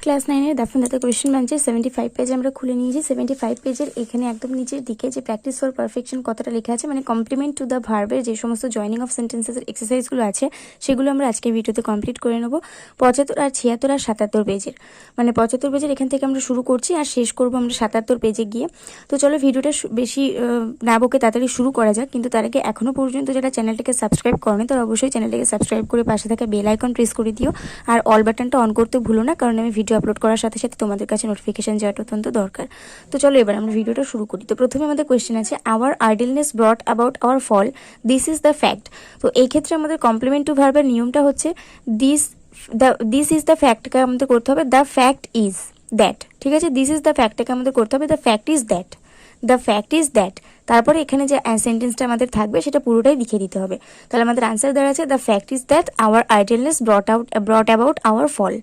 Class 9-এর দাফন দাতা question ব্যাংকের 75 page আমরা খুলে নিয়েছি। 75 পেজের এখানে একদম নিচের দিকে যে প্র্যাকটিস ফর পারফেকশন কথাটা লেখা আছে, মানে কমপ্লিমেন্ট টু দ্য ভার্বের যে সমস্ত জয়নিং অফ সেন্টেন্সেসের এক্সারসাইজগুলো আছে সেগুলো আমরা আজকে ভিডিওতে কমপ্লিট করে নেব। 75 আর 76 আর 77 পেজের, মানে 75 পেজের এখান থেকে আমরা শুরু করছি আর শেষ করব আমরা 77 পেজে গিয়ে। তো চলো ভিডিওটা বেশি না বকে তাড়াতাড়ি শুরু করা যাক। কিন্তু তার আগে এখনও পর্যন্ত যারা চ্যানেলটাকে সাবস্ক্রাইব করেনি তারা অবশ্যই চ্যানেলটাকে সাবস্ক্রাইব করে পাশে থাকা বেল আইকন প্রেস করে দিও আর অল বাটনটা অন করতে ভুলো না, কারণ আমি ভিডিও আপলোড করার সাথে সাথে তোমাদের কাছে নোটিফিকেশন যাওয়াটা অত্যন্ত দরকার। তো চলো এবার আমরা ভিডিওটা শুরু করি। তো প্রথমে আমাদের কোয়েশ্চেন আছে, our idleness brought about our fall, this is the fact. তো এই ক্ষেত্রে আমাদের কমপ্লিমেন্ট টু ভার্বের নিয়মটা হচ্ছে দিস ইজ দ্য ফ্যাক্টকে আমাদের করতে হবে দ্য ফ্যাক্ট ইজ দ্যাট। ঠিক আছে, দিস ইজ দ্য ফ্যাক্টটাকে আমাদের করতে হবে the fact is that, the fact is that. তারপরে এখানে যে সেন্টেন্সটা আমাদের থাকবে সেটা পুরোটাই লিখে দিতে হবে। তাহলে আমাদের আনসার দাঁড়াচ্ছে the fact is that our idleness brought about our fall.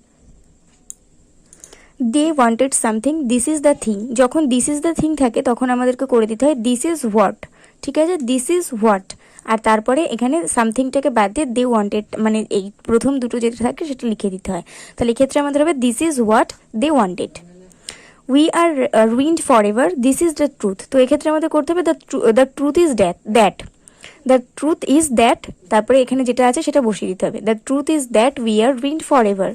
They wanted something, this is the thing. যখন দিস ইজ দ্য থিং থাকে তখন আমাদেরকে করে দিতে হয় দিস ইজ হোয়াট। ঠিক আছে, দিস ইজ হোয়াট, আর তারপরে এখানে সামথিংটাকে বাদ দিয়ে দে ওয়ান্টেড, মানে এই প্রথম দুটো যেটা থাকে সেটা লিখে দিতে হয়। তাহলে এক্ষেত্রে আমাদের হবে this is what they wanted. We are ruined for ever, this is the truth. তো এক্ষেত্রে আমাদের করতে হবে the truth is that, the truth is that. তারপরে এখানে যেটা আছে সেটা বসিয়ে দিতে হবে the truth is that we are ruined for ever.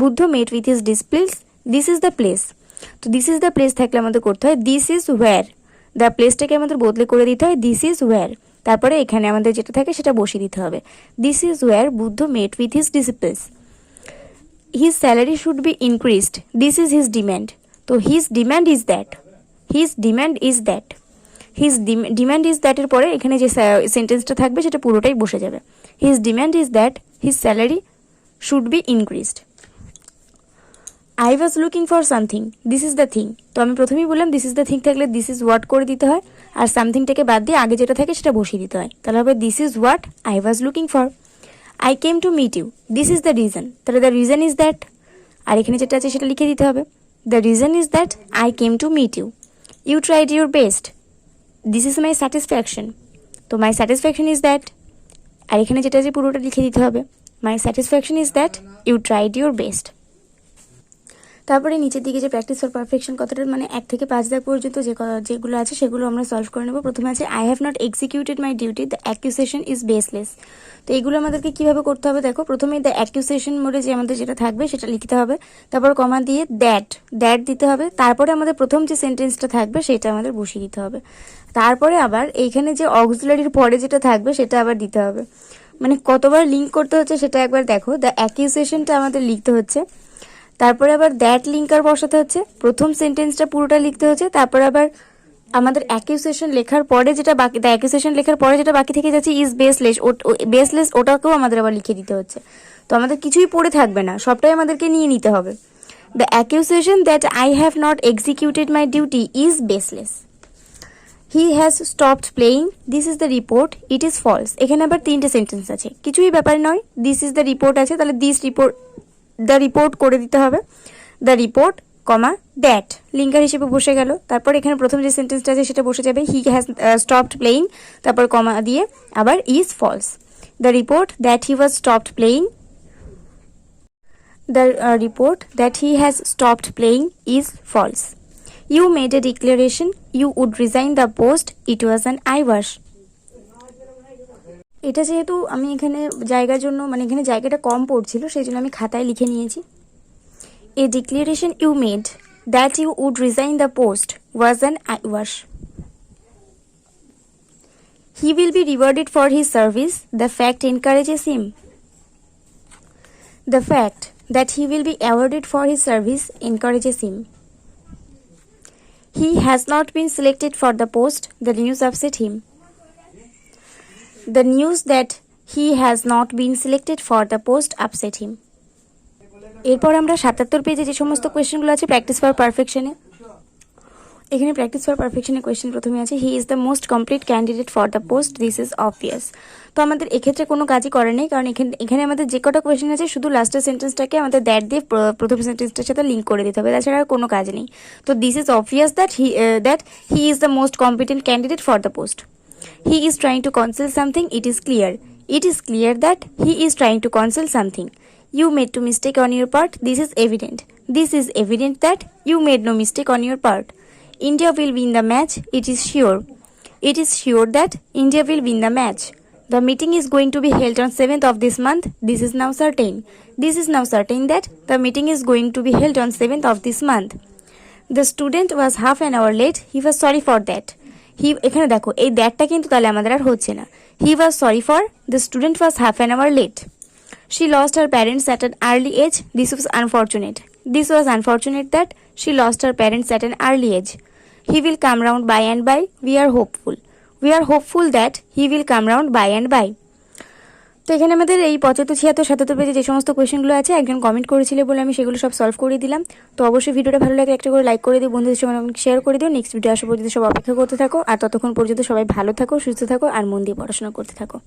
Buddha met with his disciples, this is the place. তো দিস ইজ দ্য প্লেস থাকলে আমাদের করতে হয় দিস ইজ ওয়্যার, দ্য প্লেসটাকে আমাদের বদলে করে দিতে হয় দিস ইজ ওয়্যার। তারপরে এখানে আমাদের যেটা থাকে সেটা বসিয়ে দিতে হবে this is where Buddha met with his disciples. His salary should be increased, this is his demand. তো his demand is that, his demand is that, his demand is দ্যাটের পরে এখানে যে সেন্টেন্সটা থাকবে সেটা পুরোটাই বসে যাবে। His demand is that his salary should be increased. I was looking for something, this is the thing. তো আমি প্রথমেই বললাম দিস ইজ দ্য থিং থাকলে দিস ইজ হোয়াট করে দিতে হয়, আর সামথিংটাকে বাদ দিয়ে আগে যেটা থাকে সেটা বসিয়ে দিতে হয়। তাহলে হবে this is what I was looking for. I came to meet you, this is the reason. তাহলে দ্য রিজন ইজ দ্যাট, আর এখানে যেটা আছে সেটা লিখে দিতে হবে the reason is that I came to meet you. You tried your best, this is my satisfaction. তো মাই স্যাটিসফ্যাকশন ইজ দ্যাট, আর এখানে যেটা আছে পুরোটা লিখে দিতে হবে my satisfaction is that you tried your best. তারপরে নিচের দিকে যে প্র্যাকটিস ফর পারফেকশন কথাটা, মানে 1 থেকে 5 দাগ পর্যন্ত যেগুলো আছে সেগুলো আমরা সলভ করে নেব। প্রথমে আছে I have not executed my duty, the accusation is baseless. তো এগুলো আমাদেরকে কিভাবে করতে হবে দেখো, প্রথমে দ্য অ্যাকিউজেশন মোডে যে আমাদের যেটা থাকবে সেটা লিখতে হবে, তারপর কমা দিয়ে দ্যাট দিতে হবে, তারপরে আমাদের প্রথম যে সেন্টেন্সটা থাকবে সেটা আমাদের বসিয়ে দিতে হবে। তারপরে আবার এইখানে যে অক্সিলারির পরে যেটা থাকবে সেটা আবার দিতে হবে। মানে কতবার লিঙ্ক করতে হচ্ছে সেটা একবার দেখো। দ্য অ্যাকিউজেশনটা আমাদের লিখতে হচ্ছে, তারপরে আবার দ্যাট লিঙ্কার বসাতে হচ্ছে, প্রথম সেন্টেন্সটা পুরোটা লিখতে হচ্ছে, তারপর আবার আমাদের অ্যাকিউজেশন লেখার পরে যেটা বাকি, দ্য অ্যাকিউজেশন লেখার পরে যেটা বাকি থেকে যাচ্ছে ইজ বেসলেস, ওটাকেও আমাদের আবার লিখে দিতে হচ্ছে। তো আমাদের কিছুই পড়ে থাকবে না, সবটাই আমাদেরকে নিয়ে নিতে হবে। The accusation that I have not executed my duty is baseless. He has stopped playing, this is the report, it is false. এখানে আবার 3টে সেন্টেন্স আছে, কিছুই ব্যাপার নয়, দিস ইজ দ্য রিপোর্ট আছে, তাহলে দ্য রিপোর্ট করে দিতে হবে the report comma that linker হিসেবে বসে গেল। তারপর এখানে প্রথম যে সেন্টেন্সটা আছে সেটা বসে যাবে হি হ্যাজ স্টপড প্লেয়িং, তারপর কমা দিয়ে আবার is false. The report that he was stopped playing, the report that he has stopped playing is false. You made a declaration you would resign the post, it was an eyewash. এটা যেহেতু আমি এখানে জায়গার জন্য, মানে এখানে জায়গাটা কম পড়ছিল সেই জন্য আমি খাতায় লিখে নিয়েছি। A declaration you made that you would resign the post was an eyewash. He will be rewarded for his service, the fact encourages him. The fact that he will be awarded for his service encourages him. He has not been selected for the post, the news upset him. The news that he has not been selected for the post upset him. এরপর আমরা 77 পেজে যে সমস্ত কোয়েশ্চেনগুলো আছে practice for পারফেকশনে, এখানে practice for পারফেকশনের question প্রথমে আছে he is the most complete candidate for the post, this is obvious. তো আমাদের এক্ষেত্রে কোনো কাজই করার নেই, কারণ এখানে আমাদের যে কটা কোয়েশ্চেন আছে শুধু লাস্টের সেন্টেন্সটাকে আমাদের দ্যাট দিয়ে প্রথম সেন্টেন্সটার সাথে লিঙ্ক করে দিতে হবে, তাছাড়া আর কোনো কাজ নেই। তো this is obvious that he is the most competent candidate for the post. He is trying to conceal something, it is clear. It is clear that he is trying to conceal something. You made a mistake on your part, this is evident. This is evident that you made no mistake on your part. India will win the match, it is sure. It is sure that India will win the match. The meeting is going to be held on 7th of this month. This is now certain. This is now certain that the meeting is going to be held on 7th of this month. The student was half an hour late. He was sorry for that. এখানে দেখো এই দ্যাটটা কিন্তু তাহলে আমাদের আর হচ্ছে না। He was sorry for the student was half an hour late. She lost her parents at an early age. This was unfortunate. This was unfortunate that she lost her parents at an early age. He will come round by and by. We are hopeful. We are hopeful that he will come round by and by. তো এখানে আমাদের এই 75, 76, 77 পেজে যে সমস্ত কোয়েশ্চেনগুলো আছে একজন comment করেছিল বলে আমি সেগুলো সব সলভ করে দিলাম। তো অবশ্যই ভিডিওটা ভালো লাগলে একটা করে লাইক করে দিও, বন্ধুদের সঙ্গে শেয়ার করে দিও। নেক্সট ভিডিও আসা পর্যন্ত সব অপেক্ষা করতে থাকো, আর ততক্ষণ পর্যন্ত সবাই ভালো থাকো, সুস্থ থাকো, আর মন দিয়ে পড়াশোনা করতে থাকো।